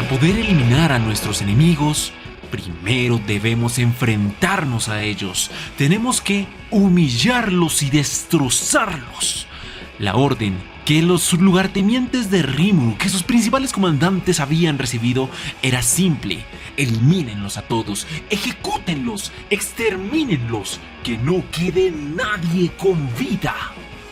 poder eliminar a nuestros enemigos, primero debemos enfrentarnos a ellos. Tenemos que humillarlos y destrozarlos. La orden que los lugartenientes de Rimuru, que sus principales comandantes habían recibido, era simple: elimínenlos a todos, ejecútenlos, extermínenlos, que no quede nadie con vida.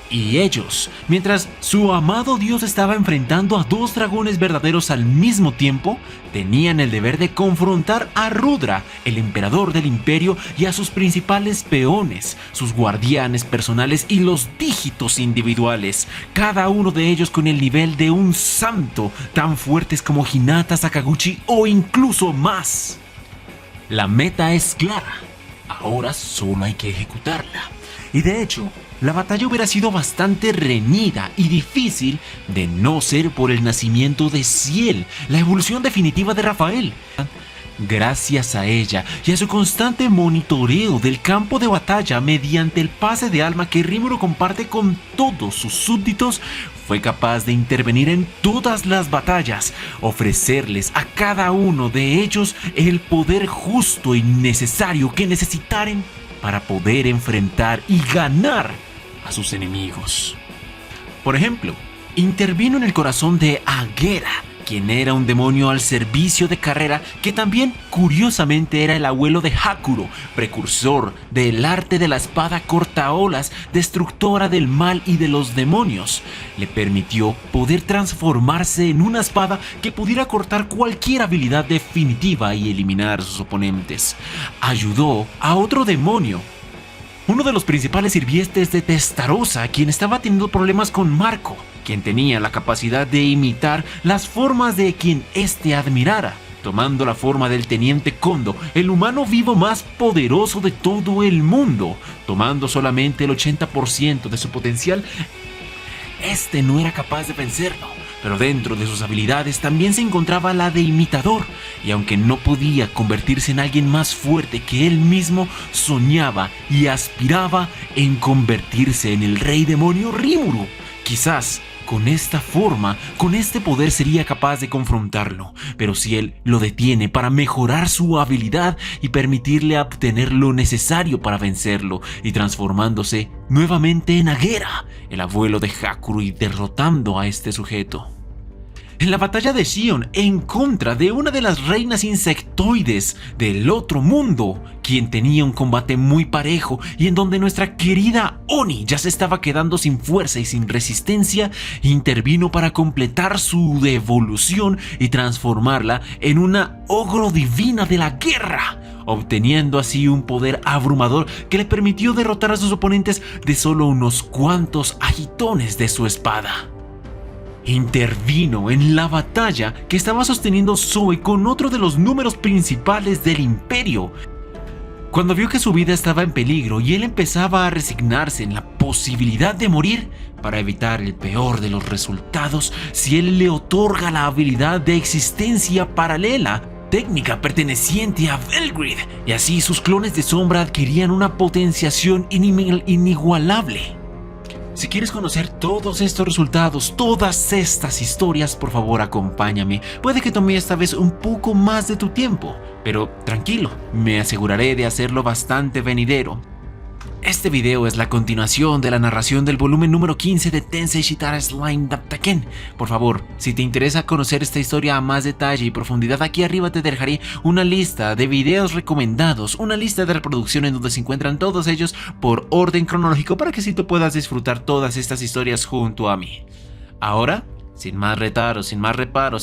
Y ellos, mientras su amado dios estaba enfrentando a dos dragones verdaderos al mismo tiempo, tenían el deber de confrontar a Rudra, el emperador del imperio, y a sus principales peones, sus guardianes personales y los dígitos individuales, cada uno de ellos con el nivel de un santo, tan fuertes como Hinata Sakaguchi o incluso más. La meta es clara, ahora solo hay que ejecutarla. Y de hecho, la batalla hubiera sido bastante reñida y difícil de no ser por el nacimiento de Ciel, la evolución definitiva de Rafael. Gracias a ella y a su constante monitoreo del campo de batalla mediante el pase de alma que Rimuru comparte con todos sus súbditos, fue capaz de intervenir en todas las batallas, ofrecerles a cada uno de ellos el poder justo y necesario que necesitaran para poder enfrentar y ganar a sus enemigos. Por ejemplo, intervino en el corazón de Agera, quien era un demonio al servicio de Carrera, que también curiosamente era el abuelo de Hakuro, precursor del arte de la espada cortaolas, destructora del mal y de los demonios. Le permitió poder transformarse en una espada que pudiera cortar cualquier habilidad definitiva y eliminar a sus oponentes. Ayudó a otro demonio, uno de los principales sirvientes de Testarossa, quien estaba teniendo problemas con Marco, quien tenía la capacidad de imitar las formas de quien éste admirara, tomando la forma del Teniente Kondo, el humano vivo más poderoso de todo el mundo. Tomando solamente el 80% de su potencial, este no era capaz de vencerlo. Pero dentro de sus habilidades también se encontraba la de imitador, y aunque no podía convertirse en alguien más fuerte que él mismo, soñaba y aspiraba en convertirse en el rey demonio Rimuru. Quizás con esta forma, con este poder sería capaz de confrontarlo, pero si él lo detiene para mejorar su habilidad y permitirle obtener lo necesario para vencerlo, y transformándose nuevamente en Agera, el abuelo de Hakuro, y derrotando a este sujeto. En la batalla de Shion, en contra de una de las reinas insectoides del otro mundo, quien tenía un combate muy parejo y en donde nuestra querida Oni ya se estaba quedando sin fuerza y sin resistencia, intervino para completar su devolución y transformarla en una ogro divina de la guerra, obteniendo así un poder abrumador que le permitió derrotar a sus oponentes de solo unos cuantos agitones de su espada. Intervino en la batalla que estaba sosteniendo Zoe con otro de los números principales del imperio. Cuando vio que su vida estaba en peligro y él empezaba a resignarse en la posibilidad de morir, para evitar el peor de los resultados, si él le otorga la habilidad de existencia paralela, técnica perteneciente a Belgrid, y así sus clones de sombra adquirían una potenciación inigualable. Si quieres conocer todos estos resultados, todas estas historias, por favor acompáñame. Puede que tome esta vez un poco más de tu tiempo, pero tranquilo, me aseguraré de hacerlo bastante venidero. Este video es la continuación de la narración del volumen número 15 de Tensei Shitara Slime Daptaken. Por favor, si te interesa conocer esta historia a más detalle y profundidad, aquí arriba te dejaré una lista de videos recomendados, una lista de reproducción en donde se encuentran todos ellos por orden cronológico para que así tú puedas disfrutar todas estas historias junto a mí. Ahora, sin más reparos,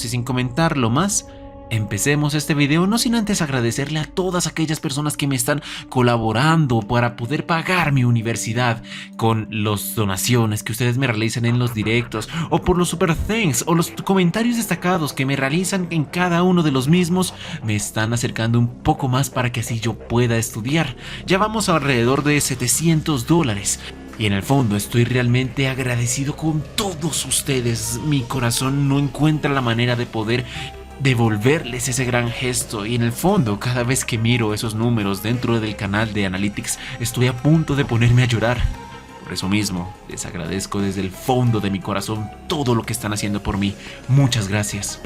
y sin comentarlo más, empecemos este video, no sin antes agradecerle a todas aquellas personas que me están colaborando para poder pagar mi universidad con las donaciones que ustedes me realizan en los directos, o por los super thanks o los comentarios destacados que me realizan en cada uno de los mismos. Me están acercando un poco más para que así yo pueda estudiar. Ya vamos a alrededor de $700. Y en el fondo estoy realmente agradecido con todos ustedes. Mi corazón no encuentra la manera de poder devolverles ese gran gesto, y en el fondo cada vez que miro esos números dentro del canal de Analytics estoy a punto de ponerme a llorar. Por eso mismo les agradezco desde el fondo de mi corazón todo lo que están haciendo por mí. Muchas gracias.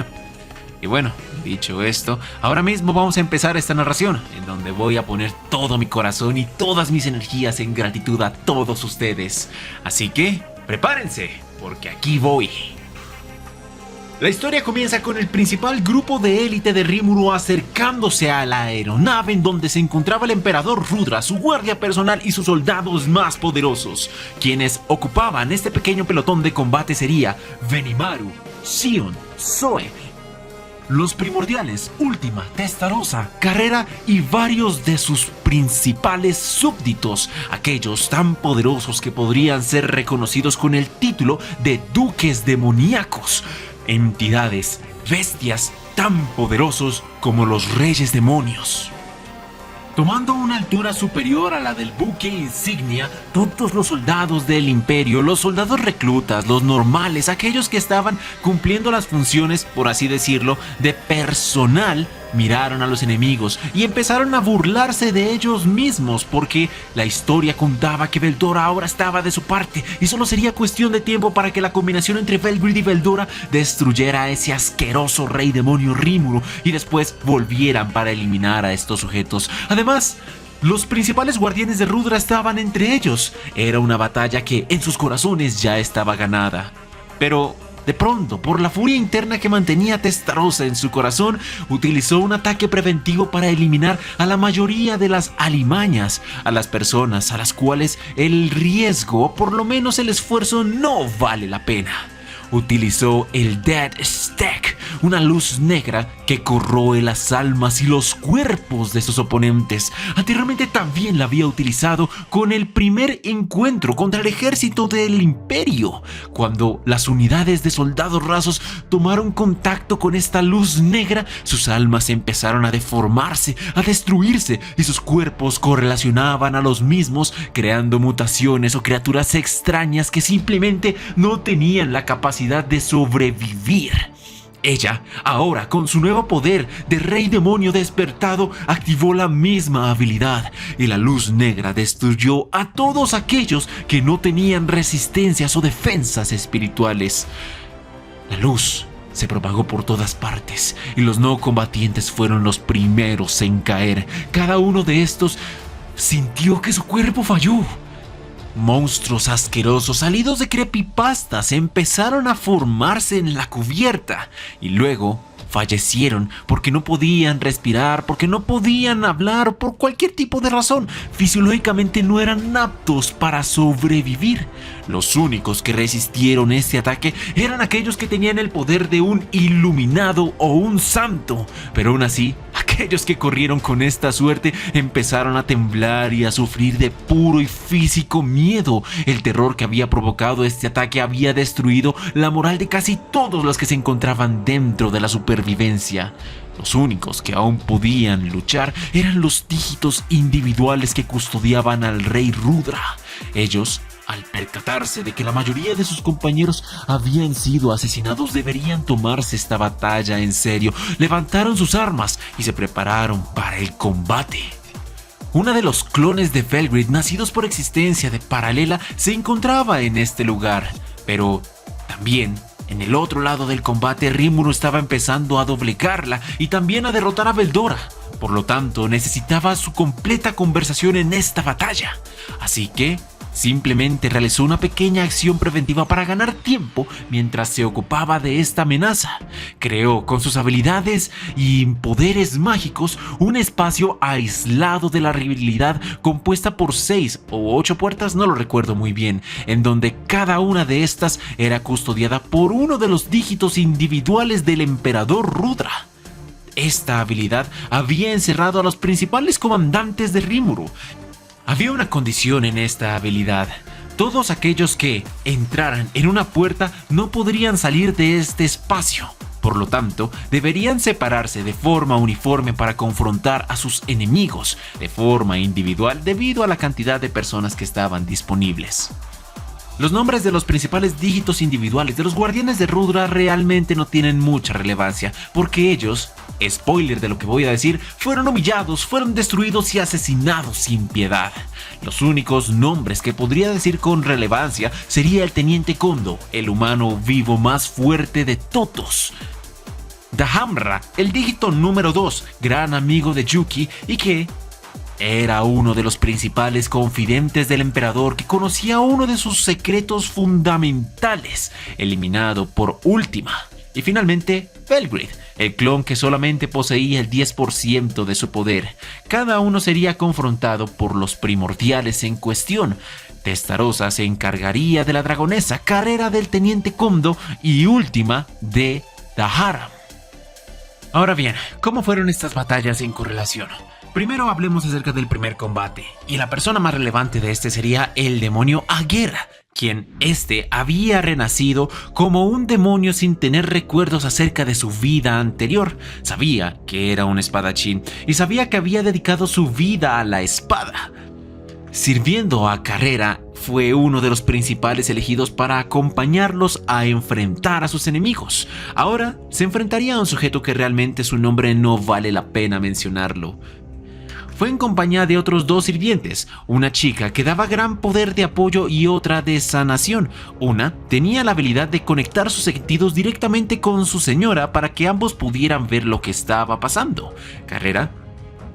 Y bueno, dicho esto, ahora mismo vamos a empezar esta narración, en donde voy a poner todo mi corazón y todas mis energías en gratitud a todos ustedes. Así que, prepárense, porque aquí voy. La historia comienza con el principal grupo de élite de Rimuru acercándose a la aeronave en donde se encontraba el emperador Rudra, su guardia personal y sus soldados más poderosos. Quienes ocupaban este pequeño pelotón de combate sería Benimaru, Xion, Zoe, los primordiales, Última, Testarossa, Carrera y varios de sus principales súbditos, aquellos tan poderosos que podrían ser reconocidos con el título de duques demoníacos. Entidades, bestias tan poderosos como los reyes demonios. Tomando una altura superior a la del buque insignia, todos los soldados del imperio, los soldados reclutas, los normales, aquellos que estaban cumpliendo las funciones, por así decirlo, de personal, miraron a los enemigos y empezaron a burlarse de ellos mismos porque la historia contaba que Veldora ahora estaba de su parte y solo sería cuestión de tiempo para que la combinación entre Velgrid y Veldora destruyera a ese asqueroso rey demonio Rimuru y después volvieran para eliminar a estos sujetos. Además, los principales guardianes de Rudra estaban entre ellos. Era una batalla que en sus corazones ya estaba ganada. Pero de pronto, por la furia interna que mantenía Testarossa en su corazón, utilizó un ataque preventivo para eliminar a la mayoría de las alimañas, a las personas a las cuales el riesgo, o por lo menos el esfuerzo, no vale la pena. Utilizó el Dead Stack, una luz negra que corroe las almas y los cuerpos de sus oponentes. Anteriormente también la había utilizado con el primer encuentro contra el ejército del Imperio. Cuando las unidades de soldados rasos tomaron contacto con esta luz negra, sus almas empezaron a deformarse, a destruirse y sus cuerpos correlacionaban a los mismos, creando mutaciones o criaturas extrañas que simplemente no tenían la capacidad de sobrevivir. Ella, ahora con su nuevo poder de rey demonio despertado, activó la misma habilidad y la luz negra destruyó a todos aquellos que no tenían resistencias o defensas espirituales. La luz se propagó por todas partes y los no combatientes fueron los primeros en caer. Cada uno de estos sintió que su cuerpo falló. Monstruos asquerosos salidos de creepypastas empezaron a formarse en la cubierta y luego fallecieron porque no podían respirar, porque no podían hablar, por cualquier tipo de razón. Fisiológicamente no eran aptos para sobrevivir. Los únicos que resistieron este ataque eran aquellos que tenían el poder de un iluminado o un santo, pero aún así, aquellos que corrieron con esta suerte empezaron a temblar y a sufrir de puro y físico miedo. El terror que había provocado este ataque había destruido la moral de casi todos los que se encontraban dentro de la supervivencia. Los únicos que aún podían luchar eran los dígitos individuales que custodiaban al rey Rudra. Ellos, al percatarse de que la mayoría de sus compañeros habían sido asesinados, deberían tomarse esta batalla en serio. Levantaron sus armas y se prepararon para el combate. Uno de los clones de Velgrid, nacidos por existencia de Paralela, se encontraba en este lugar, pero también en el otro lado del combate Rimuru estaba empezando a doblegarla y también a derrotar a Veldora. Por lo tanto, necesitaba su completa conversación en esta batalla. Así que simplemente realizó una pequeña acción preventiva para ganar tiempo mientras se ocupaba de esta amenaza. Creó con sus habilidades y poderes mágicos un espacio aislado de la realidad compuesta por 6 o 8 puertas, no lo recuerdo muy bien, en donde cada una de estas era custodiada por uno de los dígitos individuales del emperador Rudra. Esta habilidad había encerrado a los principales comandantes de Rimuru. Había una condición en esta habilidad. Todos aquellos que entraran en una puerta no podrían salir de este espacio. Por lo tanto, deberían separarse de forma uniforme para confrontar a sus enemigos de forma individual debido a la cantidad de personas que estaban disponibles. Los nombres de los principales dígitos individuales de los guardianes de Rudra realmente no tienen mucha relevancia, porque ellos, spoiler de lo que voy a decir, fueron humillados, fueron destruidos y asesinados sin piedad. Los únicos nombres que podría decir con relevancia sería el Teniente Kondo, el humano vivo más fuerte de todos. Dahamra, el dígito número 2, gran amigo de Yuki y que era uno de los principales confidentes del emperador que conocía uno de sus secretos fundamentales, eliminado por última. Y finalmente, Belgrade, el clon que solamente poseía el 10% de su poder. Cada uno sería confrontado por los primordiales en cuestión. Testarossa se encargaría de la dragonesa, Carrera del teniente Kondo y última de Daharan. Ahora bien, ¿cómo fueron estas batallas en correlación? Primero hablemos acerca del primer combate, y la persona más relevante de este sería el demonio Agera, quien había renacido como un demonio sin tener recuerdos acerca de su vida anterior. Sabía que era un espadachín y sabía que había dedicado su vida a la espada. Sirviendo a Carrera, fue uno de los principales elegidos para acompañarlos a enfrentar a sus enemigos. Ahora se enfrentaría a un sujeto que realmente su nombre no vale la pena mencionarlo. Fue en compañía de otros 2 sirvientes, una chica que daba gran poder de apoyo y otra de sanación. Una tenía la habilidad de conectar sus sentidos directamente con su señora para que ambos pudieran ver lo que estaba pasando. Carrera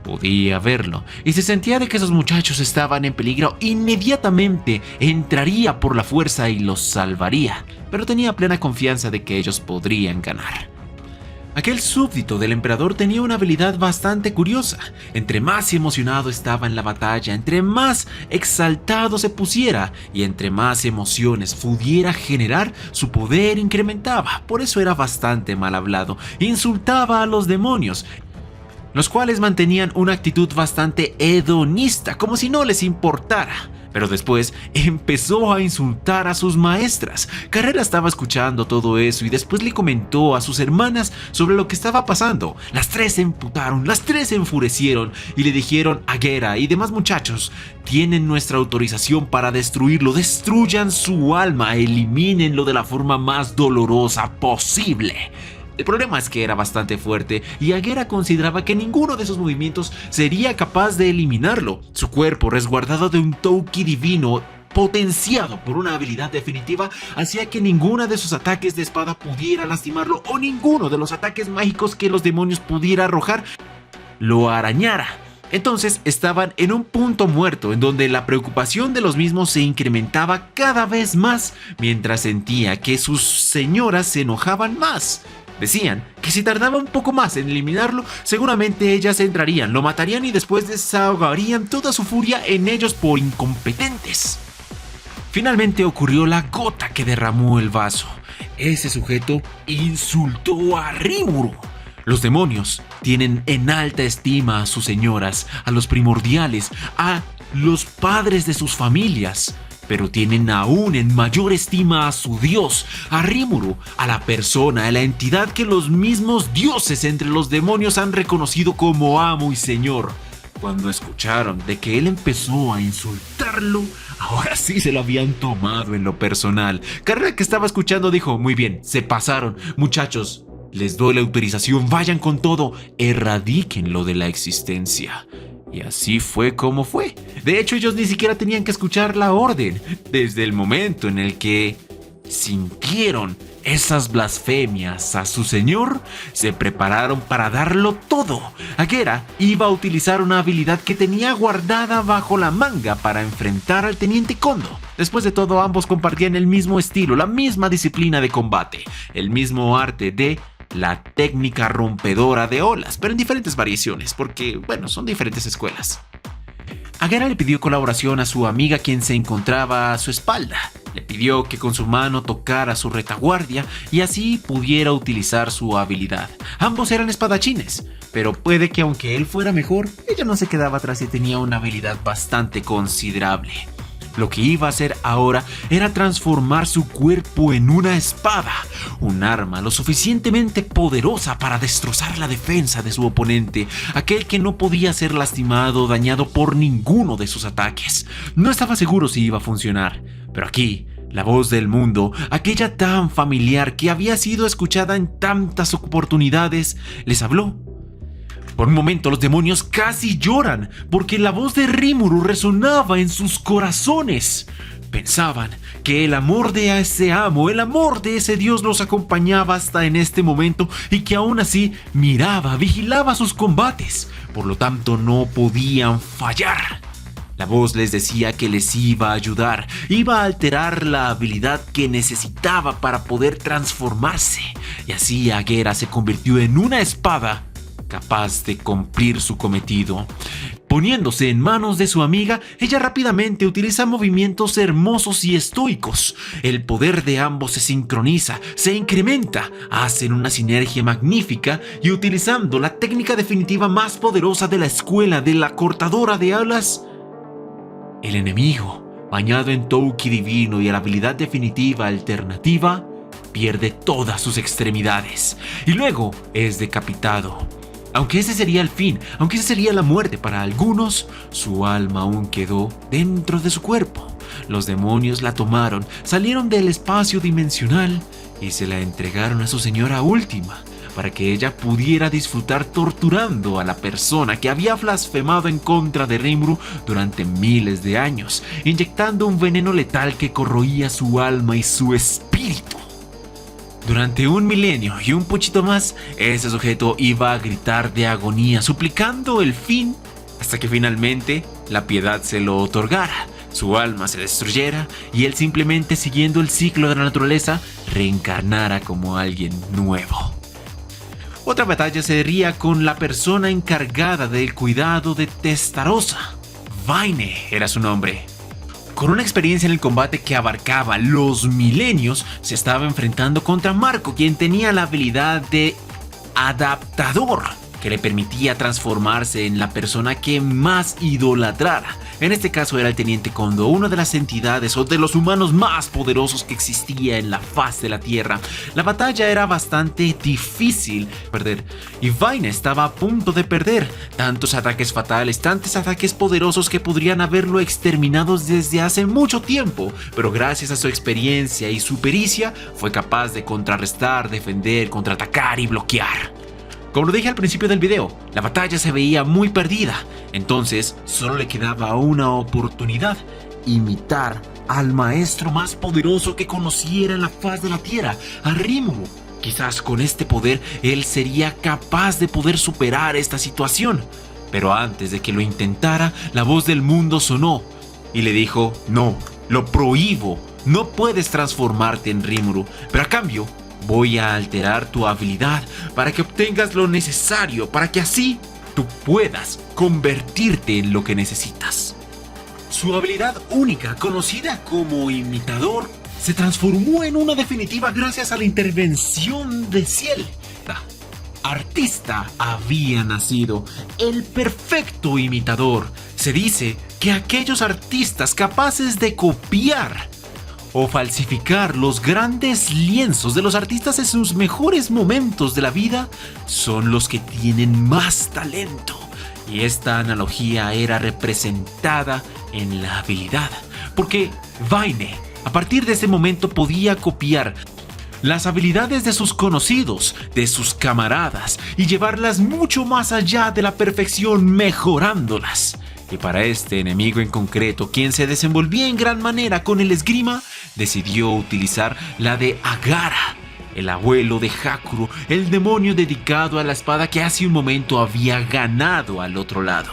podía verlo, y si sentía de que esos muchachos estaban en peligro, inmediatamente entraría por la fuerza y los salvaría, pero tenía plena confianza de que ellos podrían ganar. Aquel súbdito del emperador tenía una habilidad bastante curiosa. Entre más emocionado estaba en la batalla, entre más exaltado se pusiera y entre más emociones pudiera generar, su poder incrementaba. Por eso era bastante mal hablado. Insultaba a los demonios, los cuales mantenían una actitud bastante hedonista, como si no les importara. Pero después empezó a insultar a sus maestras. Carrera estaba escuchando todo eso y después le comentó a sus hermanas sobre lo que estaba pasando. Las 3 se emputaron, las 3 se enfurecieron y le dijeron a Agera y demás muchachos: tienen nuestra autorización para destruirlo, destruyan su alma, elimínenlo de la forma más dolorosa posible. El problema es que era bastante fuerte y Agera consideraba que ninguno de sus movimientos sería capaz de eliminarlo. Su cuerpo, resguardado de un Touki divino potenciado por una habilidad definitiva, hacía que ninguna de sus ataques de espada pudiera lastimarlo o ninguno de los ataques mágicos que los demonios pudiera arrojar lo arañara. Entonces estaban en un punto muerto en donde la preocupación de los mismos se incrementaba cada vez más mientras sentía que sus señoras se enojaban más. Decían que si tardaba un poco más en eliminarlo, seguramente ellas entrarían, lo matarían y después desahogarían toda su furia en ellos por incompetentes. Finalmente ocurrió la gota que derramó el vaso. Ese sujeto insultó a Rimuru. Los demonios tienen en alta estima a sus señoras, a los primordiales, a los padres de sus familias, pero tienen aún en mayor estima a su dios, a Rimuru, a la persona, a la entidad que los mismos dioses entre los demonios han reconocido como amo y señor. Cuando escucharon de que él empezó a insultarlo, ahora sí se lo habían tomado en lo personal. Carrera, que estaba escuchando, dijo: muy bien, se pasaron, muchachos, les doy la autorización, vayan con todo, erradíquenlo de la existencia. Y así fue como fue. De hecho, ellos ni siquiera tenían que escuchar la orden. Desde el momento en el que sintieron esas blasfemias a su señor, se prepararon para darlo todo. Agera iba a utilizar una habilidad que tenía guardada bajo la manga para enfrentar al teniente Kondo. Después de todo, ambos compartían el mismo estilo, la misma disciplina de combate, el mismo arte de la técnica rompedora de olas, pero en diferentes variaciones, porque, bueno, son diferentes escuelas. Agera le pidió colaboración a su amiga, quien se encontraba a su espalda. Le pidió que con su mano tocara su retaguardia y así pudiera utilizar su habilidad. Ambos eran espadachines, pero puede que aunque él fuera mejor, ella no se quedaba atrás y tenía una habilidad bastante considerable. Lo que iba a hacer ahora era transformar su cuerpo en una espada, un arma lo suficientemente poderosa para destrozar la defensa de su oponente, aquel que no podía ser lastimado o dañado por ninguno de sus ataques. No estaba seguro si iba a funcionar, pero aquí, la voz del mundo, aquella tan familiar que había sido escuchada en tantas oportunidades, les habló. Por un momento los demonios casi lloran, porque la voz de Rimuru resonaba en sus corazones. Pensaban que el amor de ese amo, el amor de ese Dios los acompañaba hasta en este momento y que aún así miraba, vigilaba sus combates. Por lo tanto, no podían fallar. La voz les decía que les iba a ayudar, iba a alterar la habilidad que necesitaba para poder transformarse. Y así Agera se convirtió en una espada capaz de cumplir su cometido. Poniéndose en manos de su amiga, ella rápidamente utiliza movimientos hermosos y estoicos. El poder de ambos se sincroniza, se incrementa, hacen una sinergia magnífica y utilizando la técnica definitiva más poderosa de la escuela de la cortadora de alas, el enemigo, bañado en Touki divino y a la habilidad definitiva alternativa, pierde todas sus extremidades y luego es decapitado. Aunque ese sería el fin, aunque esa sería la muerte para algunos, su alma aún quedó dentro de su cuerpo. Los demonios la tomaron, salieron del espacio dimensional y se la entregaron a su señora última, para que ella pudiera disfrutar torturando a la persona que había blasfemado en contra de Rimuru durante miles de años, inyectando un veneno letal que corroía su alma y su espíritu. Durante 1 milenio y un poquito más, ese sujeto iba a gritar de agonía, suplicando el fin, hasta que finalmente la piedad se lo otorgara, su alma se destruyera y él simplemente siguiendo el ciclo de la naturaleza reencarnara como alguien nuevo. Otra batalla se daría con la persona encargada del cuidado de Testarossa. Vaine era su nombre. Con una experiencia en el combate que abarcaba los milenios, se estaba enfrentando contra Marco, quien tenía la habilidad de adaptador, que le permitía transformarse en la persona que más idolatrara. En este caso era el Teniente Kondo, una de las entidades o de los humanos más poderosos que existía en la faz de la Tierra. La batalla era bastante difícil perder y Vaine estaba a punto de perder. Tantos ataques fatales, tantos ataques poderosos que podrían haberlo exterminado desde hace mucho tiempo, pero gracias a su experiencia y su pericia fue capaz de contrarrestar, defender, contraatacar y bloquear. Como lo dije al principio del video, la batalla se veía muy perdida, entonces solo le quedaba una oportunidad: imitar al maestro más poderoso que conociera en la faz de la Tierra, a Rimuru. Quizás con este poder él sería capaz de poder superar esta situación. Pero antes de que lo intentara, la voz del mundo sonó y le dijo: no, lo prohíbo, no puedes transformarte en Rimuru, pero a cambio voy a alterar tu habilidad para que obtengas lo necesario, para que así tú puedas convertirte en lo que necesitas. Su habilidad única, conocida como imitador, se transformó en una definitiva gracias a la intervención de Ciel. Artista había nacido, el perfecto imitador. Se dice que aquellos artistas capaces de copiar o falsificar los grandes lienzos de los artistas en sus mejores momentos de la vida son los que tienen más talento. Y esta analogía era representada en la habilidad, porque Vaine a partir de ese momento podía copiar las habilidades de sus conocidos, de sus camaradas, y llevarlas mucho más allá de la perfección, mejorándolas. Y para este enemigo en concreto, quien se desenvolvía en gran manera con el esgrima, decidió utilizar la de Agara, el abuelo de Hakuro, el demonio dedicado a la espada que hace un momento había ganado al otro lado.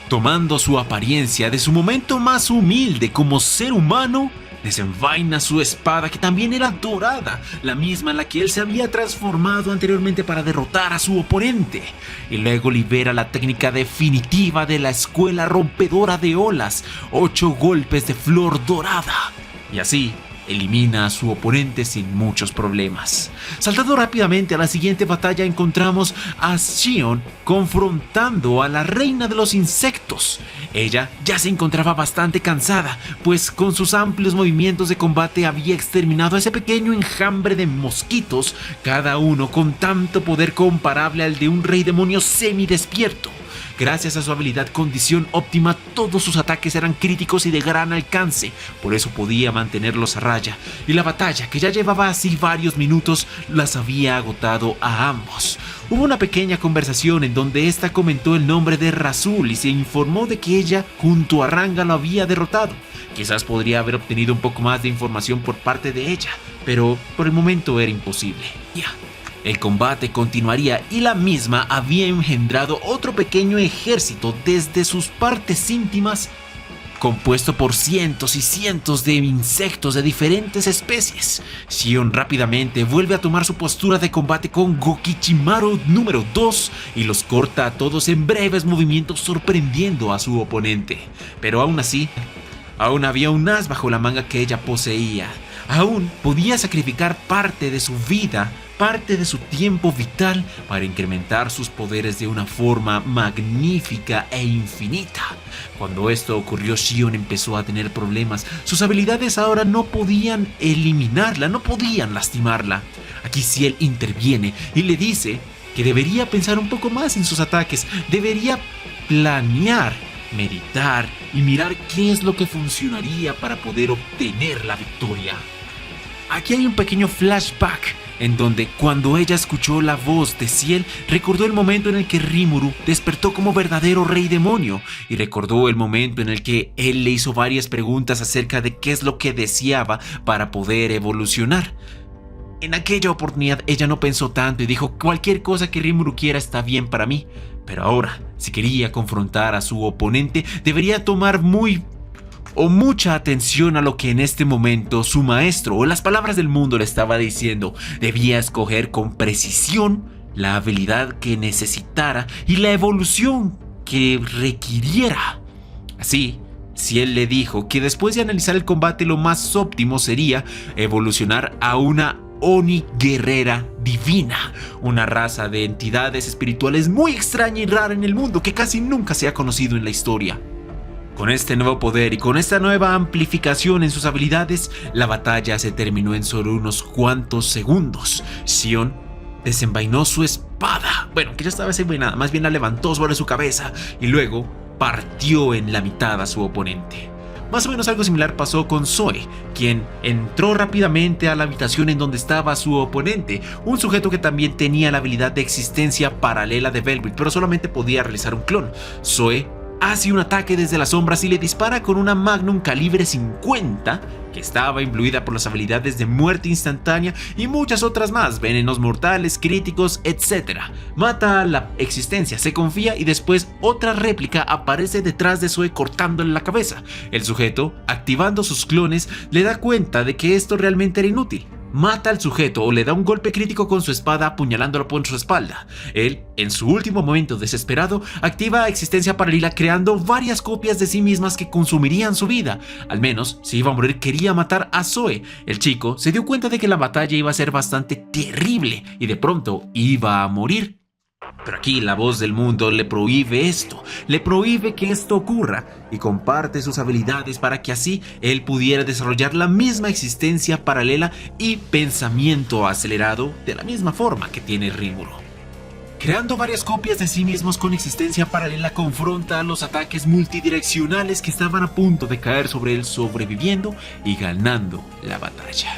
Tomando su apariencia de su momento más humilde como ser humano, desenvaina su espada, que también era dorada, la misma en la que él se había transformado anteriormente para derrotar a su oponente, y luego libera la técnica definitiva de la escuela rompedora de olas, 8 golpes de flor dorada, y así elimina a su oponente sin muchos problemas. Saltando rápidamente a la siguiente batalla, encontramos a Shion confrontando a la reina de los insectos. Ella ya se encontraba bastante cansada, pues con sus amplios movimientos de combate había exterminado a ese pequeño enjambre de mosquitos, cada uno con tanto poder comparable al de un rey demonio semidespierto. Gracias a su habilidad Condición Óptima, todos sus ataques eran críticos y de gran alcance, por eso podía mantenerlos a raya, y la batalla, que ya llevaba así varios minutos, las había agotado a ambos. Hubo una pequeña conversación en donde esta comentó el nombre de Rasul y se informó de que ella junto a Ranga lo había derrotado. Quizás podría haber obtenido un poco más de información por parte de ella, pero por el momento era imposible. El combate continuaría y la misma había engendrado otro pequeño ejército desde sus partes íntimas, compuesto por cientos y cientos de insectos de diferentes especies. Xion rápidamente vuelve a tomar su postura de combate con Gokichimaru número 2 y los corta a todos en breves movimientos, sorprendiendo a su oponente. Pero aún así, aún había un as bajo la manga que ella poseía. Aún podía sacrificar parte de su vida, parte de su tiempo vital para incrementar sus poderes de una forma magnífica e infinita. Cuando esto ocurrió, Xion empezó a tener problemas. Sus habilidades ahora no podían eliminarla, no podían lastimarla. Aquí Ciel interviene y le dice que debería pensar un poco más en sus ataques, debería planear, meditar y mirar qué es lo que funcionaría para poder obtener la victoria. Aquí hay un pequeño flashback en donde cuando ella escuchó la voz de Ciel, recordó el momento en el que Rimuru despertó como verdadero rey demonio y recordó el momento en el que él le hizo varias preguntas acerca de qué es lo que deseaba para poder evolucionar. En aquella oportunidad ella no pensó tanto y dijo: cualquier cosa que Rimuru quiera está bien para mí. Pero ahora, si quería confrontar a su oponente, debería tomar mucha atención a lo que en este momento su maestro o las palabras del mundo le estaba diciendo. Debía escoger con precisión la habilidad que necesitara y la evolución que requiriera. Así, Ciel le dijo que después de analizar el combate lo más óptimo sería evolucionar a una Oni guerrera divina, una raza de entidades espirituales muy extraña y rara en el mundo que casi nunca se ha conocido en la historia. Con este nuevo poder y con esta nueva amplificación en sus habilidades, la batalla se terminó en solo unos cuantos segundos. Xion desenvainó su espada, que ya estaba desenvainada, más bien la levantó sobre su cabeza y luego partió en la mitad a su oponente. Más o menos algo similar pasó con Zoe, quien entró rápidamente a la habitación en donde estaba su oponente, un sujeto que también tenía la habilidad de existencia paralela de Velvet, pero solamente podía realizar un clon. Zoe hace un ataque desde las sombras y le dispara con una Magnum calibre 50 que estaba imbuida por las habilidades de muerte instantánea y muchas otras más, venenos mortales, críticos, etc. Mata a la existencia, se confía y después otra réplica aparece detrás de Zoe cortándole la cabeza. El sujeto, activando sus clones, le da cuenta de que esto realmente era inútil. Mata al sujeto o le da un golpe crítico con su espada apuñalándolo por su espalda. Él, en su último momento desesperado, activa existencia paralela creando varias copias de sí mismas que consumirían su vida. Al menos, si iba a morir, quería matar a Zoe. El chico se dio cuenta de que la batalla iba a ser bastante terrible y de pronto iba a morir. Pero aquí la voz del mundo le prohíbe esto, le prohíbe que esto ocurra y comparte sus habilidades para que así él pudiera desarrollar la misma existencia paralela y pensamiento acelerado de la misma forma que tiene Rimuru. Creando varias copias de sí mismos con existencia paralela, confronta a los ataques multidireccionales que estaban a punto de caer sobre él, sobreviviendo y ganando la batalla.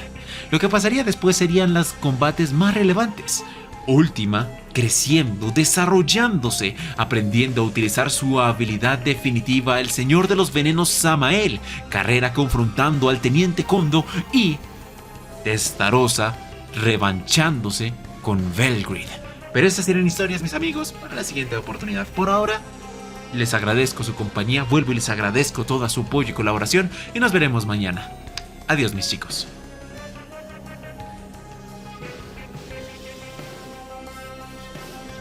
Lo que pasaría después serían los combates más relevantes. Última creciendo, desarrollándose, aprendiendo a utilizar su habilidad definitiva, el señor de los venenos Samael, Carrera confrontando al teniente Kondo y Testarossa revanchándose con Velgrid. Pero estas serán historias, mis amigos, para la siguiente oportunidad. Por ahora, les agradezco su compañía, vuelvo y les agradezco toda su apoyo y colaboración y nos veremos mañana. Adiós, mis chicos.